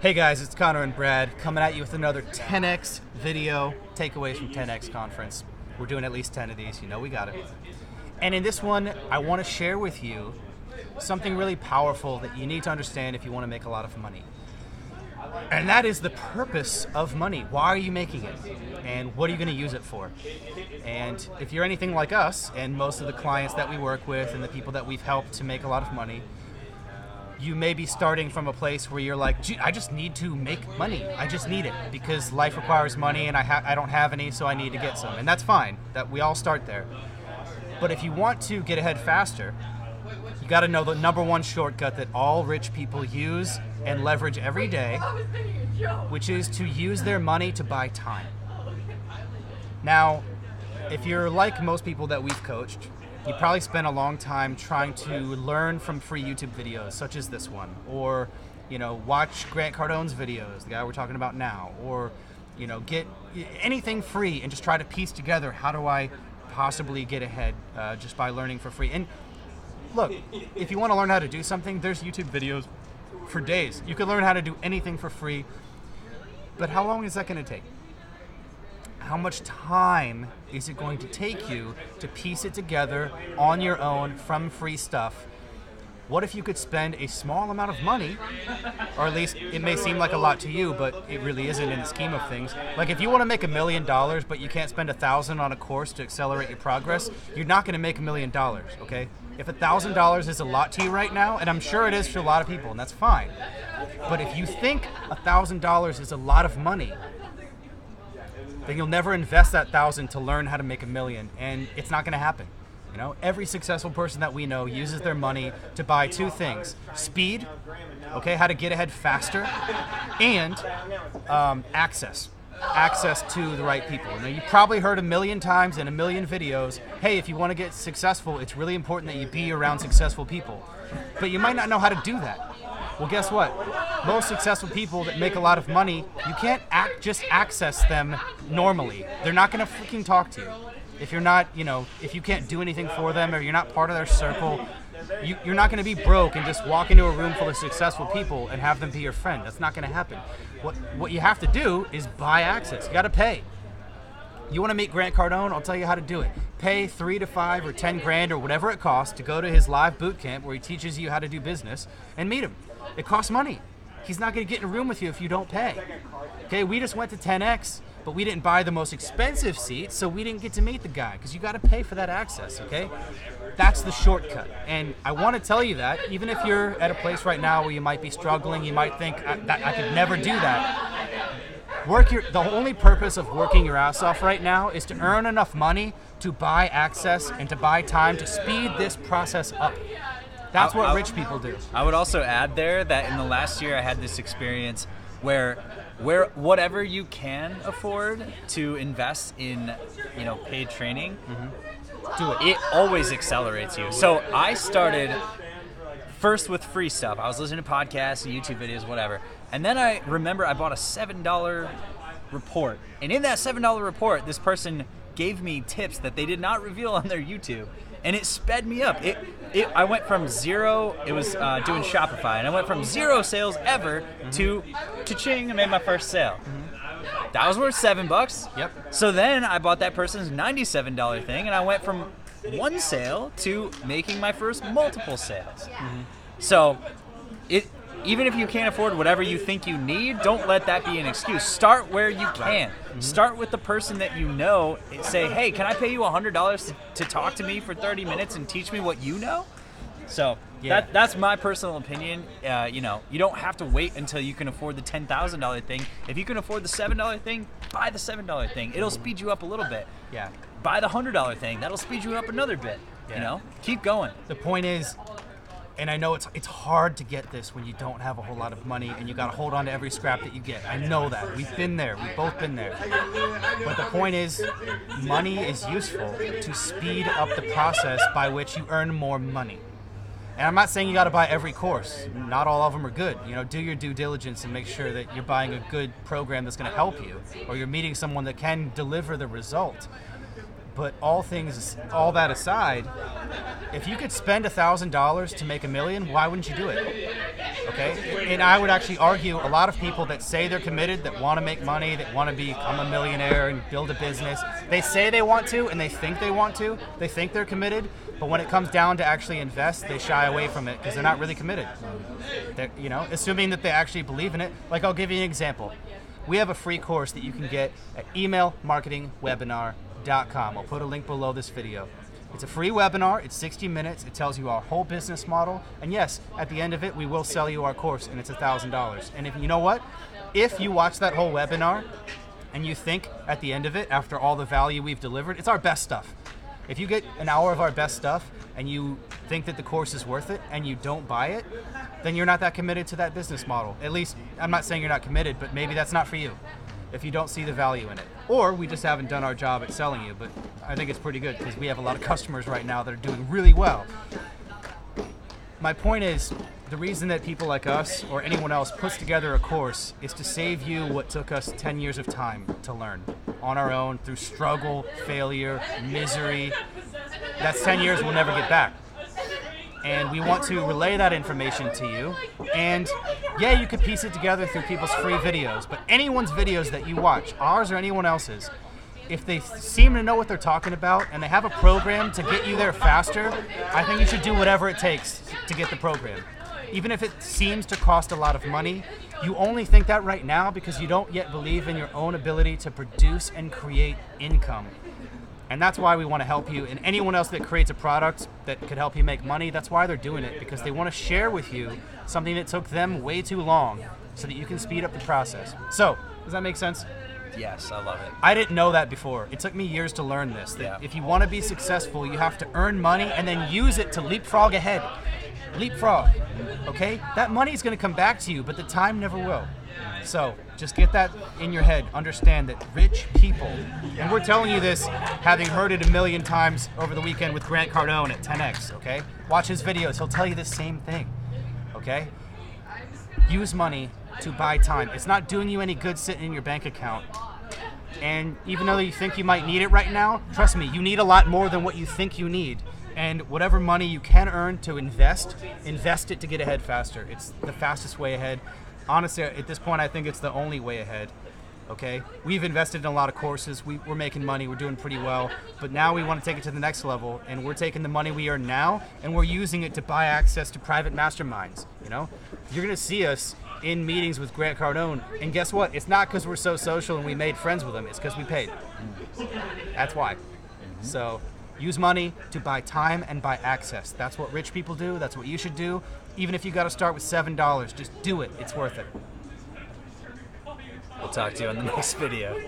Hey guys, it's Connor and Brad coming at you with another 10X video takeaways from 10X conference. We're doing at least 10 of these, you know we got it. And in this one, I want to share with you something really powerful that you need to understand if you want to make a lot of money. And that is the purpose of money. Why are you making it? And what are you going to use it for? And if you're anything like us, and most of the clients that we work with and the people that we've helped to make a lot of money, you may be starting from a place where you're like, gee, I just need to make money. I just need it because life requires money and I don't have any, so I need to get some. And that's fine. That we all start there. But if you want to get ahead faster, you got to know the number one shortcut that all rich people use and leverage every day, which is to use their money to buy time. Now, if you're like most people that we've coached, you probably spent a long time trying to learn from free YouTube videos, such as this one, or watch Grant Cardone's videos, the guy we're talking about now, or get anything free and just try to piece together how do I possibly get ahead just by learning for free. And look, if you want to learn how to do something, there's YouTube videos for days. You can learn how to do anything for free, but how long is that going to take? How much time is it going to take you to piece it together on your own from free stuff? What if you could spend a small amount of money, or at least it may seem like a lot to you, but it really isn't in the scheme of things. Like if you want to make $1 million, but you can't spend $1,000 on a course to accelerate your progress, you're not going to make $1 million, okay? If $1,000 is a lot to you right now, and I'm sure it is for a lot of people, and that's fine. But if you think $1,000 is a lot of money, then you'll never invest that $1,000 to learn how to make $1 million, and it's not going to happen. Every successful person that we know uses their money to buy two things: speed, okay, how to get ahead faster, and access to the right people. Now, you probably heard 1 million times in 1 million videos, hey, if you want to get successful, it's really important that you be around successful people. But you might not know how to do that. Well, guess what? Most successful people that make a lot of money, you can't just access them normally. They're not going to freaking talk to you. If you're not, if you can't do anything for them or you're not part of their circle, you're not going to be broke and just walk into a room full of successful people and have them be your friend. That's not going to happen. What you have to do is buy access. You got to pay. You want to meet Grant Cardone? I'll tell you how to do it. Pay $3 to $5 or 10 grand or whatever it costs to go to his live boot camp where he teaches you how to do business and meet him. It costs money. He's not going to get in a room with you if you don't pay. Okay, we just went to 10X, but we didn't buy the most expensive seat, so we didn't get to meet the guy because you got to pay for that access, okay? That's the shortcut. And I want to tell you that, even if you're at a place right now where you might be struggling, you might think, I could never do that. The only purpose of working your ass off right now is to earn enough money to buy access and to buy time to speed this process up. That's what rich people do. I would also add there that in the last year I had this experience where whatever you can afford to invest in, paid training, do it. It always accelerates you. So I started first with free stuff. I was listening to podcasts and YouTube videos, whatever. And then I remember I bought a $7 report. And in that $7 report, this person gave me tips that they did not reveal on their YouTube. And it sped me up. I went from zero, it was doing Shopify, and I went from 0 sales ever to cha-ching, I made my first sale. That was worth $7. Yep. So then I bought that person's $97 thing, and I went from 1 sale to making my first multiple sales. So even if you can't afford whatever you think you need, don't let that be an excuse. Start where you can. Start with the person that you know and say, hey, can I pay you $100 to talk to me for 30 minutes and teach me what you know? So that's my personal opinion. You don't have to wait until you can afford the $10,000 thing. If you can afford the $7 thing, buy the $7 thing. It'll speed you up a little bit. Yeah. Buy the $100 thing. That'll speed you up another bit. Yeah. Keep going. The point is, and I know it's hard to get this when you don't have a whole lot of money and you got to hold on to every scrap that you get. I know that. We've been there. We've both been there. But the point is, money is useful to speed up the process by which you earn more money. And I'm not saying you got to buy every course. Not all of them are good. Do your due diligence and make sure that you're buying a good program that's going to help you, or you're meeting someone that can deliver the result. But all that aside, if you could spend $1,000 to make $1 million, why wouldn't you do it? Okay? And I would actually argue a lot of people that say they're committed, that want to make money, that want to become a millionaire and build a business, they say they want to and they think they want to, they think they're committed, but when it comes down to actually invest, they shy away from it because they're not really committed. They're, assuming that they actually believe in it. Like, I'll give you an example. We have a free course that you can get at emailmarketingwebinar.com. I'll put a link below this video. It's a free webinar. It's 60 minutes. It tells you our whole business model. And yes, at the end of it, we will sell you our course, and it's $1,000. And if you know what? If you watch that whole webinar and you think at the end of it, after all the value we've delivered, it's our best stuff. If you get an hour of our best stuff and you think that the course is worth it and you don't buy it, then you're not that committed to that business model. At least, I'm not saying you're not committed, but maybe that's not for you if you don't see the value in it. Or we just haven't done our job at selling you, but I think it's pretty good because we have a lot of customers right now that are doing really well. My point is, the reason that people like us or anyone else puts together a course is to save you what took us 10 years of time to learn on our own through struggle, failure, misery. That's 10 years we'll never get back. And we want to relay that information to you. And yeah, you could piece it together through people's free videos, but anyone's videos that you watch, ours or anyone else's, if they seem to know what they're talking about and they have a program to get you there faster, I think you should do whatever it takes to get the program. Even if it seems to cost a lot of money, you only think that right now because you don't yet believe in your own ability to produce and create income. And that's why we want to help you. And anyone else that creates a product that could help you make money, that's why they're doing it, because they want to share with you something that took them way too long so that you can speed up the process. So, does that make sense? Yes, I love it. I didn't know that before. It took me years to learn this. That if you want to be successful, you have to earn money and then use it to leapfrog ahead. Leapfrog, okay? That money is going to come back to you, but the time never will. So just get that in your head. Understand that rich people, and we're telling you this having heard it a million times over the weekend with Grant Cardone at 10X, okay? Watch his videos. He'll tell you the same thing, okay? Use money to buy time. It's not doing you any good sitting in your bank account. And even though you think you might need it right now, trust me, you need a lot more than what you think you need. And whatever money you can earn to invest it to get ahead faster. It's the fastest way ahead. Honestly, at this point, I think it's the only way ahead. Okay? We've invested in a lot of courses. We're making money. We're doing pretty well. But now we want to take it to the next level. And we're taking the money we earn now, and we're using it to buy access to private masterminds. You're going to see us in meetings with Grant Cardone. And guess what? It's not because we're so social and we made friends with him. It's because we paid. That's why. So use money to buy time and buy access. That's what rich people do. That's what you should do. Even if you got to start with $7, just do it. It's worth it. We'll talk to you on the next video.